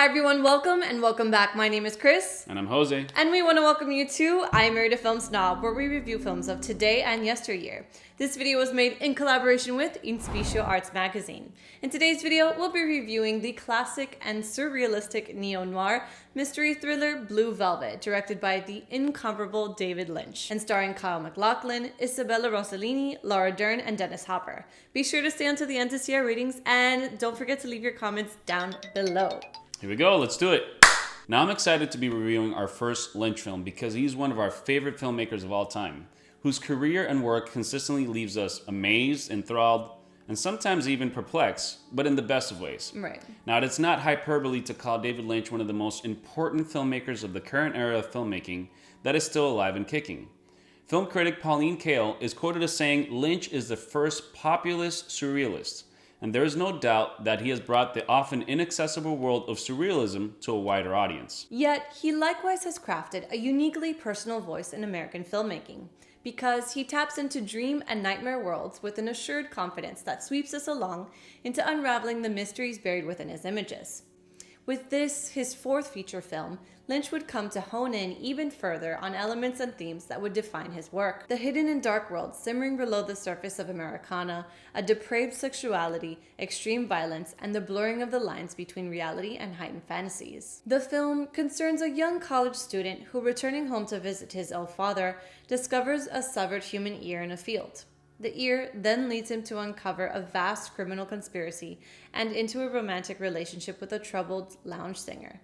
Hi everyone, welcome and welcome back. My name is Chris. And I'm Jose. And we want to welcome you to I Married a Film Snob, where we review films of today and yesteryear. This video was made in collaboration with Inspicio Arts Magazine. In today's video, we'll be reviewing the classic and surrealistic neo-noir mystery thriller Blue Velvet, directed by the incomparable David Lynch, and starring Kyle MacLachlan, Isabella Rossellini, Laura Dern, and Dennis Hopper. Be sure to stay until the end to see our ratings, and don't forget to leave your comments down below. Here we go, let's do it. Now I'm excited to be reviewing our first Lynch film because he's one of our favorite filmmakers of all time, whose career and work consistently leaves us amazed, enthralled, and sometimes even perplexed, but in the best of ways. Right. Now, it's not hyperbole to call David Lynch one of the most important filmmakers of the current era of filmmaking that is still alive and kicking. Film critic Pauline Kael is quoted as saying Lynch is the first populist surrealist, and there is no doubt that he has brought the often inaccessible world of surrealism to a wider audience. Yet, he likewise has crafted a uniquely personal voice in American filmmaking, because he taps into dream and nightmare worlds with an assured confidence that sweeps us along into unraveling the mysteries buried within his images. With this, his fourth feature film, Lynch would come to hone in even further on elements and themes that would define his work. The hidden and dark world simmering below the surface of Americana, a depraved sexuality, extreme violence, and the blurring of the lines between reality and heightened fantasies. The film concerns a young college student who, returning home to visit his ill father, discovers a severed human ear in a field. The ear then leads him to uncover a vast criminal conspiracy and into a romantic relationship with a troubled lounge singer.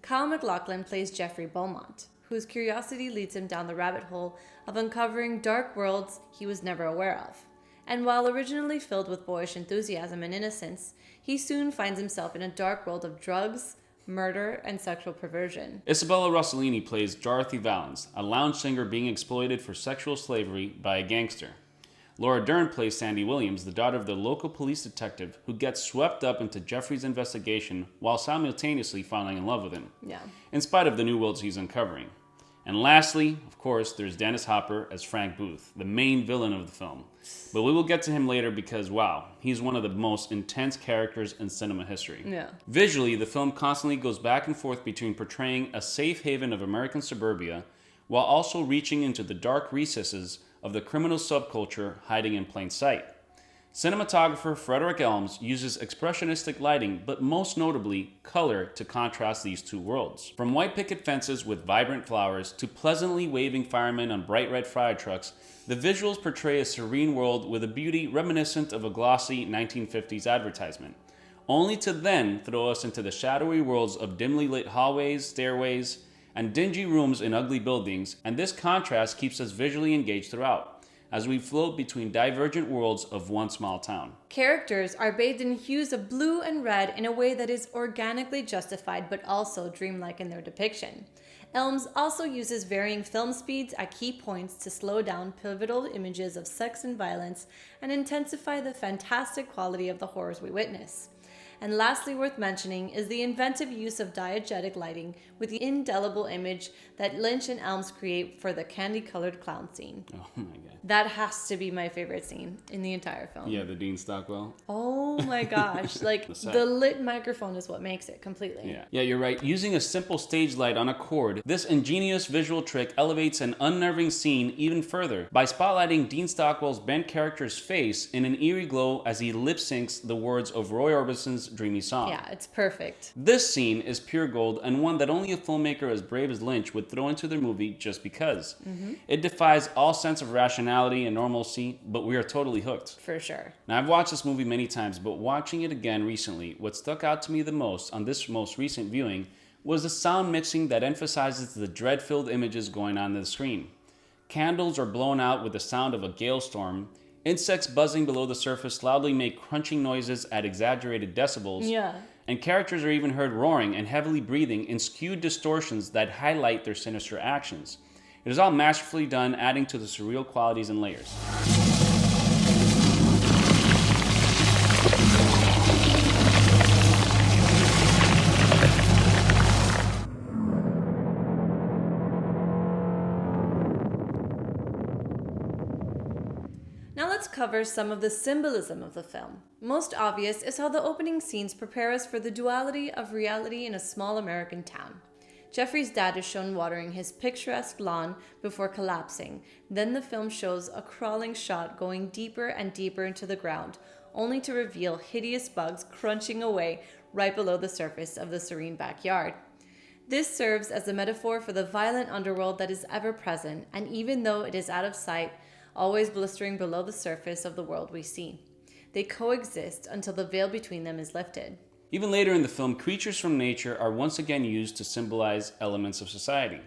Kyle MacLachlan plays Jeffrey Beaumont, whose curiosity leads him down the rabbit hole of uncovering dark worlds he was never aware of. And while originally filled with boyish enthusiasm and innocence, he soon finds himself in a dark world of drugs, murder, and sexual perversion. Isabella Rossellini plays Dorothy Valens, a lounge singer being exploited for sexual slavery by a gangster. Laura Dern plays Sandy Williams, the daughter of the local police detective who gets swept up into Jeffrey's investigation while simultaneously falling in love with him, in spite of the new worlds he's uncovering. And lastly, of course, there's Dennis Hopper as Frank Booth, the main villain of the film. But we will get to him later because, wow, he's one of the most intense characters in cinema history. Visually, the film constantly goes back and forth between portraying a safe haven of American suburbia while also reaching into the dark recesses of the criminal subculture hiding in plain sight. Cinematographer Frederick Elms uses expressionistic lighting, but most notably, color to contrast these two worlds. From white picket fences with vibrant flowers to pleasantly waving firemen on bright red fire trucks, the visuals portray a serene world with a beauty reminiscent of a glossy 1950s advertisement, only to then throw us into the shadowy worlds of dimly lit hallways, stairways, and dingy rooms in ugly buildings, and this contrast keeps us visually engaged throughout, as we float between divergent worlds of one small town. Characters are bathed in hues of blue and red in a way that is organically justified but also dreamlike in their depiction. Elms also uses varying film speeds at key points to slow down pivotal images of sex and violence and intensify the fantastic quality of the horrors we witness. And lastly, worth mentioning is the inventive use of diegetic lighting with the indelible image that Lynch and Elms create for the candy-colored clown scene. Oh my god. That has to be my favorite scene in the entire film. Yeah, the Dean Stockwell. Oh my gosh. Like, the lit microphone is what makes it completely. Yeah, you're right. Using a simple stage light on a cord, this ingenious visual trick elevates an unnerving scene even further by spotlighting Dean Stockwell's bent character's face in an eerie glow as he lip-syncs the words of Roy Orbison's dreamy song. Yeah, it's perfect. This scene is pure gold and one that only a filmmaker as brave as Lynch would throw into their movie just because. It defies all sense of rationality and normalcy, but we are totally hooked. For sure. Now, I've watched this movie many times, but watching it again recently, what stuck out to me the most on this most recent viewing was the sound mixing that emphasizes the dread-filled images going on the screen. Candles are blown out with the sound of a gale storm. Insects buzzing below the surface loudly make crunching noises at exaggerated decibels. And characters are even heard roaring and heavily breathing in skewed distortions that highlight their sinister actions. It is all masterfully done, adding to the surreal qualities and layers. Now let's cover some of the symbolism of the film. Most obvious is how the opening scenes prepare us for the duality of reality in a small American town. Jeffrey's dad is shown watering his picturesque lawn before collapsing. Then the film shows a crawling shot going deeper and deeper into the ground, only to reveal hideous bugs crunching away right below the surface of the serene backyard. This serves as a metaphor for the violent underworld that is ever present, and even though it is out of sight, always blistering below the surface of the world we see. They coexist until the veil between them is lifted. Even later in the film, creatures from nature are once again used to symbolize elements of society.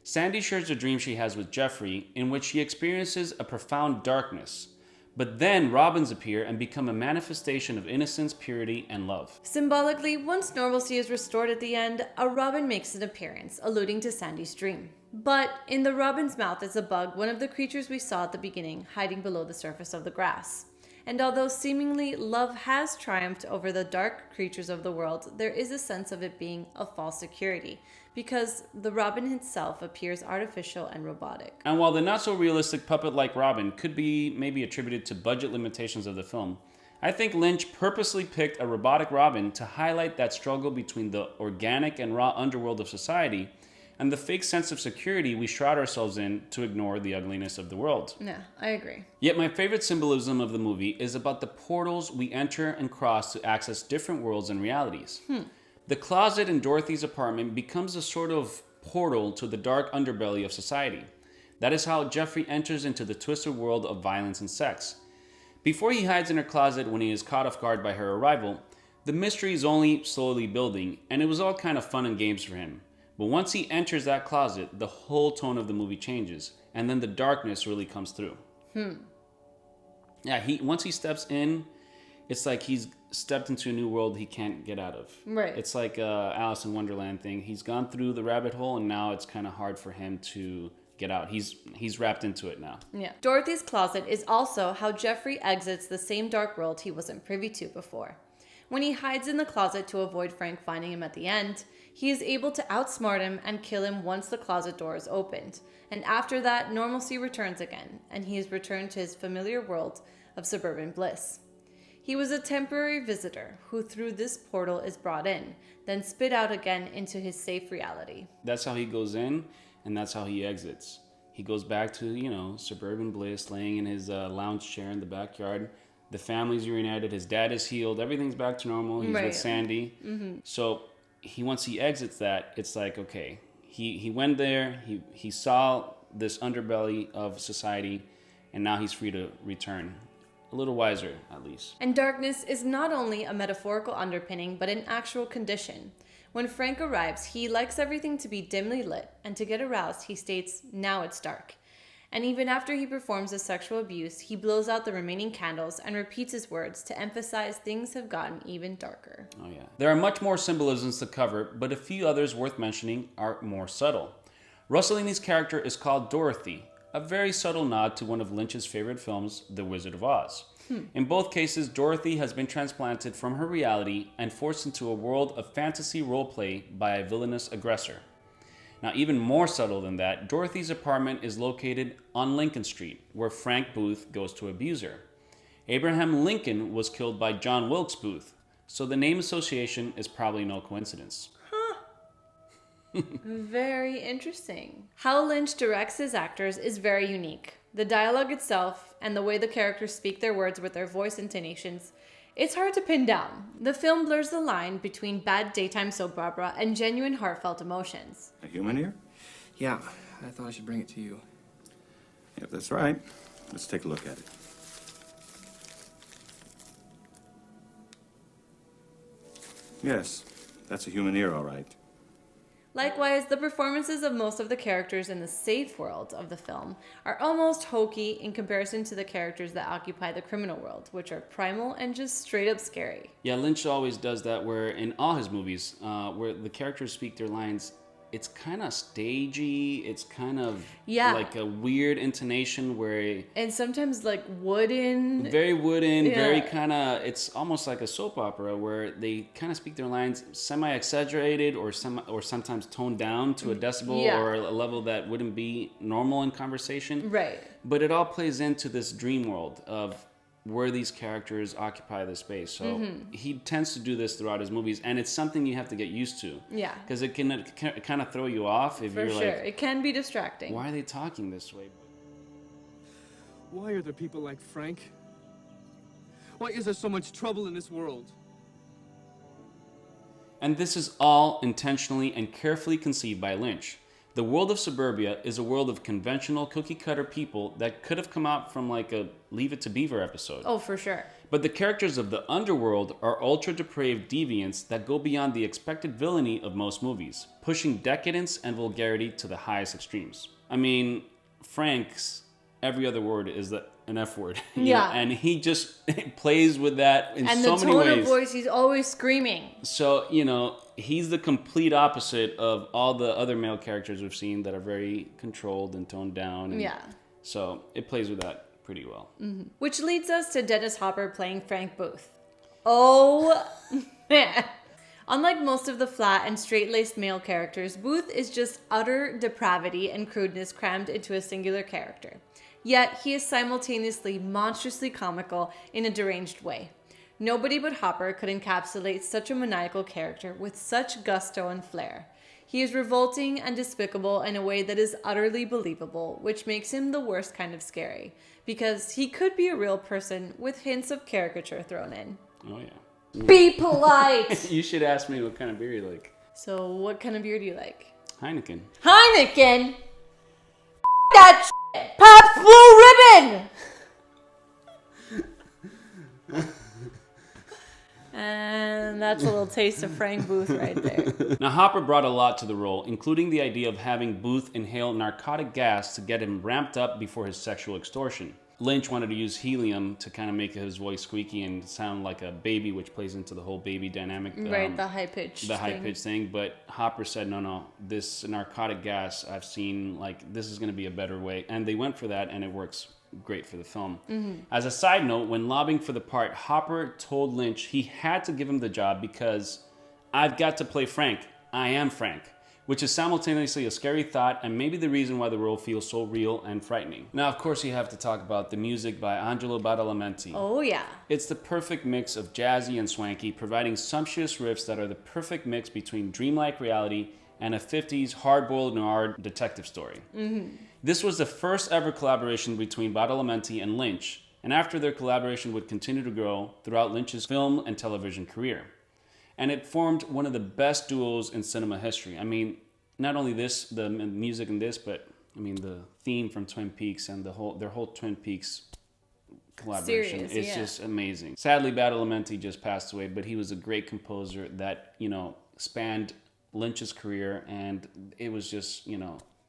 Sandy shares a dream she has with Jeffrey in which she experiences a profound darkness. But then robins appear and become a manifestation of innocence, purity, and love. Symbolically, once normalcy is restored at the end, a robin makes an appearance, alluding to Sandy's dream. But in the robin's mouth is a bug, one of the creatures we saw at the beginning, hiding below the surface of the grass. And although seemingly love has triumphed over the dark creatures of the world, there is a sense of it being a false security, because the robin itself appears artificial and robotic. And while the not-so-realistic puppet-like robin could be maybe attributed to budget limitations of the film, I think Lynch purposely picked a robotic robin to highlight that struggle between the organic and raw underworld of society and the fake sense of security we shroud ourselves in to ignore the ugliness of the world. Yeah, I agree. Yet my favorite symbolism of the movie is about the portals we enter and cross to access different worlds and realities. The closet in Dorothy's apartment becomes a sort of portal to the dark underbelly of society. That is how Jeffrey enters into the twisted world of violence and sex. Before he hides in her closet when he is caught off guard by her arrival, the mystery is only slowly building, and it was all kind of fun and games for him. But once he enters that closet, the whole tone of the movie changes, and then the darkness really comes through. Yeah, once he steps in, it's like he's stepped into a new world he can't get out of. Right. It's like a Alice in Wonderland thing. He's gone through the rabbit hole, and now it's kind of hard for him to get out. He's wrapped into it now. Yeah. Dorothy's closet is also how Jeffrey exits the same dark world he wasn't privy to before. When he hides in the closet to avoid Frank finding him at the end, he is able to outsmart him and kill him once the closet door is opened. And after that, normalcy returns again, and he is returned to his familiar world of suburban bliss. He was a temporary visitor who through this portal is brought in, then spit out again into his safe reality. That's how he goes in, and that's how he exits. He goes back to, suburban bliss, laying in his lounge chair in the backyard. The family's reunited. His dad is healed. Everything's back to normal. He's with Sandy. So once he exits that, it's like, okay, he went there. He saw this underbelly of society, and now he's free to return. A little wiser, at least. And darkness is not only a metaphorical underpinning, but an actual condition. When Frank arrives, he likes everything to be dimly lit, and to get aroused, he states, "Now it's dark." And even after he performs the sexual abuse, he blows out the remaining candles and repeats his words to emphasize things have gotten even darker. Oh yeah. There are much more symbolisms to cover, but a few others worth mentioning are more subtle. Rossellini's character is called Dorothy, a very subtle nod to one of Lynch's favorite films, The Wizard of Oz. In both cases, Dorothy has been transplanted from her reality and forced into a world of fantasy roleplay by a villainous aggressor. Now, even more subtle than that, Dorothy's apartment is located on Lincoln Street, where Frank Booth goes to abuse her. Abraham Lincoln was killed by John Wilkes Booth, so the name association is probably no coincidence. Very interesting. How Lynch directs his actors is very unique. The dialogue itself and the way the characters speak their words with their voice intonations, it's hard to pin down. The film blurs the line between bad daytime soap opera and genuine heartfelt emotions. A human here? Yeah, I thought I should bring it to you. If that's right, let's take a look at it. Yes, that's a human ear, all right. Likewise, the performances of most of the characters in the safe world of the film are almost hokey in comparison to the characters that occupy the criminal world, which are primal and just straight up scary. Yeah, Lynch always does that where in all his movies, where the characters speak their lines it's kind of stagey. It's kind of Yeah. like a weird intonation where And sometimes like wooden. very wooden, Yeah. very kind of, it's almost like a soap opera where they kind of speak their lines semi-exaggerated or sometimes toned down to a decibel Yeah. or a level that wouldn't be normal in conversation. Right. But it all plays into this dream world of where these characters occupy the space. So he tends to do this throughout his movies, and it's something you have to get used to. Yeah. Because it can kind of throw you off if For you're sure. like, It can be distracting. why are they talking this way? Why are there people like Frank? Why is there so much trouble in this world? And this is all intentionally and carefully conceived by Lynch. The world of suburbia is a world of conventional cookie-cutter people that could have come out from like a Leave It to Beaver episode. Oh, for sure. But the characters of the underworld are ultra-depraved deviants that go beyond the expected villainy of most movies, pushing decadence and vulgarity to the highest extremes. I mean, Frank's every other word is an F word. you know, and he just plays with that in so many ways. And the tone of voice, he's always screaming. So, he's the complete opposite of all the other male characters we've seen that are very controlled and toned down. And so it plays with that pretty well. Mm-hmm. Which leads us to Dennis Hopper playing Frank Booth. Oh, man. Unlike most of the flat and straight-laced male characters, Booth is just utter depravity and crudeness crammed into a singular character. Yet, he is simultaneously monstrously comical in a deranged way. Nobody but Hopper could encapsulate such a maniacal character with such gusto and flair. He is revolting and despicable in a way that is utterly believable, which makes him the worst kind of scary, because he could be a real person with hints of caricature thrown in. Oh, yeah. Be polite! You should ask me what kind of beer you like. So, what kind of beer do you like? Heineken. Heineken? That shit! Pabst Blue Ribbon! And that's a little taste of Frank Booth right there. Now, Hopper brought a lot to the role, including the idea of having Booth inhale narcotic gas to get him ramped up before his sexual extortion. Lynch wanted to use helium to kind of make his voice squeaky and sound like a baby, which plays into the whole baby dynamic. Right, the high-pitched The high-pitched thing. But Hopper said, no, this narcotic gas, I've seen, this is going to be a better way. And they went for that, and it works great for the film. Mm-hmm. As a side note, when lobbying for the part, Hopper told Lynch he had to give him the job because I've got to play Frank. I am Frank. Which is simultaneously a scary thought and maybe the reason why the role feels so real and frightening. Now, of course, you have to talk about the music by Angelo Badalamenti. Oh, yeah. It's the perfect mix of jazzy and swanky, providing sumptuous riffs that are the perfect mix between dreamlike reality and a 50s hard-boiled noir detective story. Mm-hmm. This was the first ever collaboration between Badalamenti and Lynch, and after their collaboration would continue to grow throughout Lynch's film and television career. And it formed one of the best duos in cinema history. I mean, not only this, the music in this, but I mean the theme from Twin Peaks and their whole Twin Peaks collaboration. It's just amazing. Sadly, Badalamenti just passed away, but he was a great composer that, spanned Lynch's career, and it was just,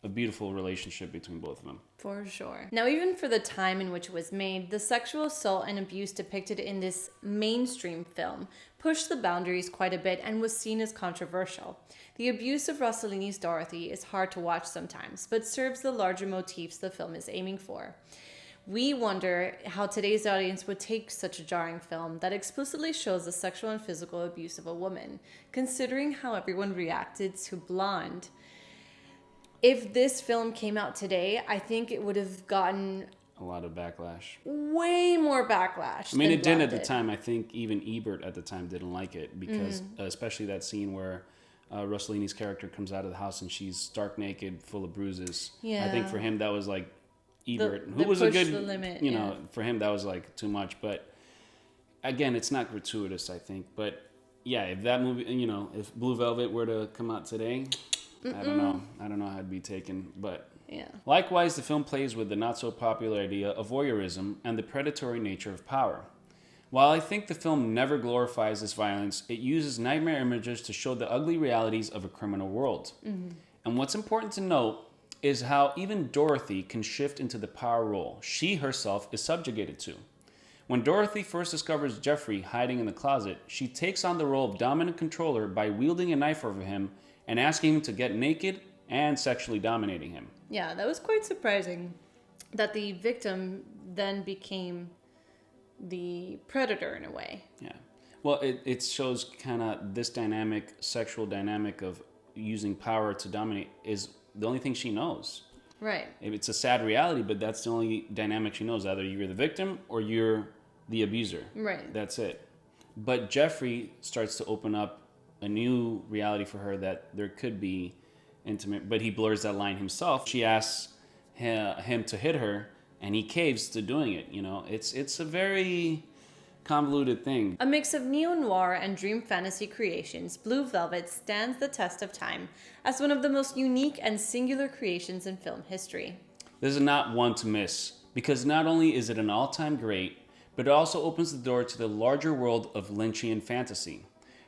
a beautiful relationship between both of them. For sure. Now, even for the time in which it was made, the sexual assault and abuse depicted in this mainstream film pushed the boundaries quite a bit and was seen as controversial. The abuse of Rossellini's Dorothy is hard to watch sometimes, but serves the larger motifs the film is aiming for. We wonder how today's audience would take such a jarring film that explicitly shows the sexual and physical abuse of a woman, considering how everyone reacted to Blonde. If this film came out today, I think it would have gotten a lot of backlash. Way more backlash. I mean, it did at the time. I think even Ebert at the time didn't like it because, especially that scene where Rossellini's character comes out of the house and she's stark naked, full of bruises. Yeah. I think for him that was like Ebert, who was a good, limit, for him that was like too much. But again, it's not gratuitous, I think. But yeah, if that movie, if Blue Velvet were to come out today. I don't know how it'd be taken, but yeah. Likewise, the film plays with the not-so-popular idea of voyeurism and the predatory nature of power. While I think the film never glorifies this violence, it uses nightmare images to show the ugly realities of a criminal world. Mm-hmm. And what's important to note is how even Dorothy can shift into the power role she herself is subjugated to. When Dorothy first discovers Jeffrey hiding in the closet, she takes on the role of dominant controller by wielding a knife over him and asking him to get naked and sexually dominating him. Yeah, that was quite surprising that the victim then became the predator in a way. Yeah. Well, it shows kind of this dynamic, sexual dynamic of using power to dominate is the only thing she knows. Right. It's a sad reality, but that's the only dynamic she knows. Either you're the victim or you're the abuser. Right. That's it. But Jeffrey starts to open up a new reality for her that there could be intimate, but he blurs that line himself. She asks him to hit her, and he caves to doing it. You know, it's a very convoluted thing. A mix of neo-noir and dream fantasy creations, Blue Velvet stands the test of time as one of the most unique and singular creations in film history. This is not one to miss, because not only is it an all-time great, but it also opens the door to the larger world of Lynchian fantasy.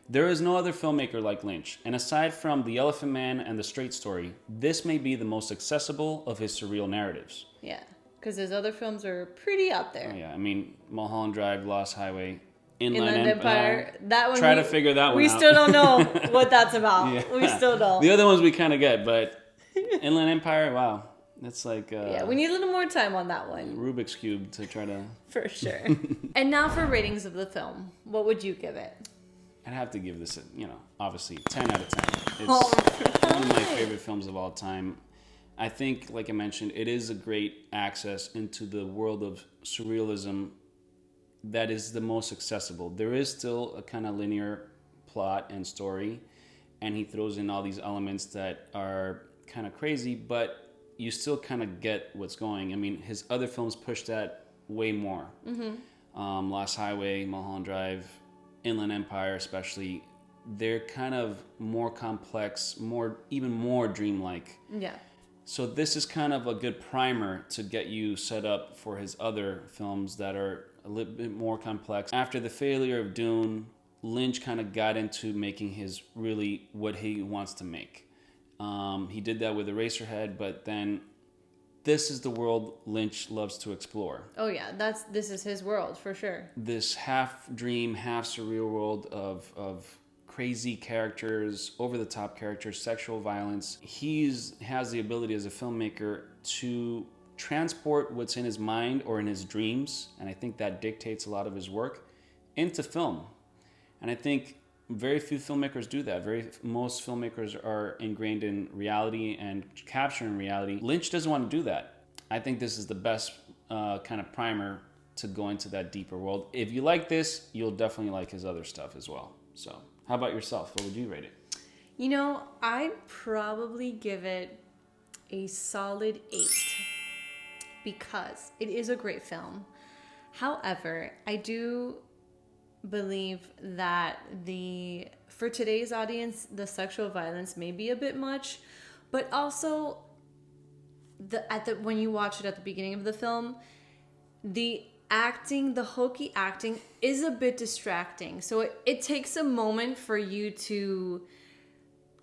There is no other filmmaker like Lynch, and aside from The Elephant Man and The Straight Story, this may be the most accessible of his surreal narratives. Yeah, because his other films are pretty up there. Oh, yeah, I mean, Mulholland Drive, Lost Highway, Inland Empire. That one. Try to figure that one out. We still don't know what that's about. Yeah. We still don't. The other ones we kind of get, but Inland Empire, wow. That's like... yeah, we need a little more time on that one. Rubik's Cube to try to... For sure. And now for ratings of the film. What would you give it? I'd have to give this, obviously 10 out of 10. It's one of my favorite films of all time. I think, like I mentioned, it is a great access into the world of surrealism that is the most accessible. There is still a kind of linear plot and story, and he throws in all these elements that are kind of crazy, but you still kind of get what's going. I mean, his other films push that way more. Mm-hmm. Lost Highway, Mulholland Drive, Inland Empire especially, they're kind of more complex, even more dreamlike. Yeah. So this is kind of a good primer to get you set up for his other films that are a little bit more complex. After the failure of Dune, Lynch kind of got into making his really what he wants to make. He did that with Eraserhead, but then this is the world Lynch loves to explore. Oh yeah, this is his world for sure. This half dream, half surreal world of crazy characters, over-the-top characters, sexual violence. He has the ability as a filmmaker to transport what's in his mind or in his dreams, and I think that dictates a lot of his work, into film. And I think very few filmmakers do that. Most filmmakers are ingrained in reality and capturing reality. Lynch doesn't want to do that. I think this is the best kind of primer to go into that deeper world. If you like this, you'll definitely like his other stuff as well. So, how about yourself? What would you rate it? I'd probably give it a solid 8 because it is a great film. However, I do believe that for today's audience, the sexual violence may be a bit much, but also when you watch it at the beginning of the film, the hokey acting is a bit distracting. So it takes a moment for you to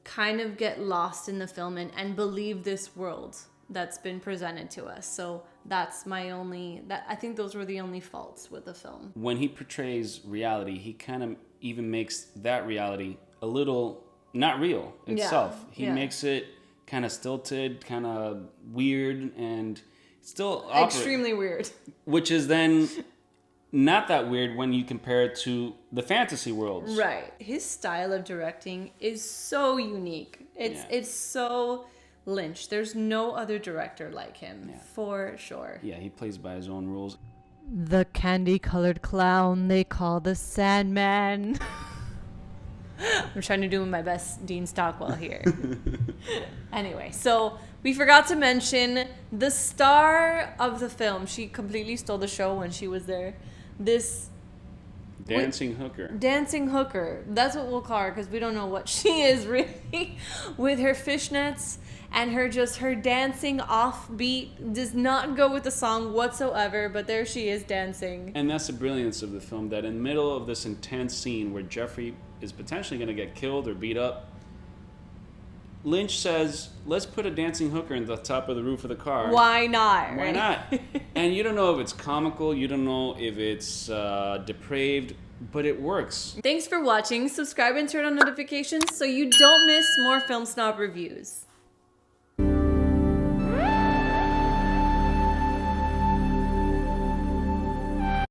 kind of get lost in the film and believe this world that's been presented to us. So that's I think those were the only faults with the film. When he portrays reality, he kind of even makes that reality a little not real itself. He makes it kind of stilted, kind of weird, and still extremely weird. Which is then not that weird when you compare it to the fantasy worlds. Right. His style of directing is so unique. It's so Lynch. There's no other director like him, for sure. Yeah, he plays by his own rules. The candy-colored clown they call the Sandman. I'm trying to do my best Dean Stockwell here. Anyway, so we forgot to mention the star of the film. She completely stole the show when she was there. This Dancing hooker. Dancing hooker. That's what we'll call her because we don't know what she is really. With her fishnets and her dancing offbeat does not go with the song whatsoever, but there she is dancing. And that's the brilliance of the film, that in the middle of this intense scene where Jeffrey is potentially going to get killed or beat up, Lynch says, let's put a dancing hooker in the top of the roof of the car. Why not? Why right? not? And you don't know if it's comical, you don't know if it's depraved, but it works. Thanks for watching. Subscribe and turn on notifications so you don't miss more Film Snob reviews.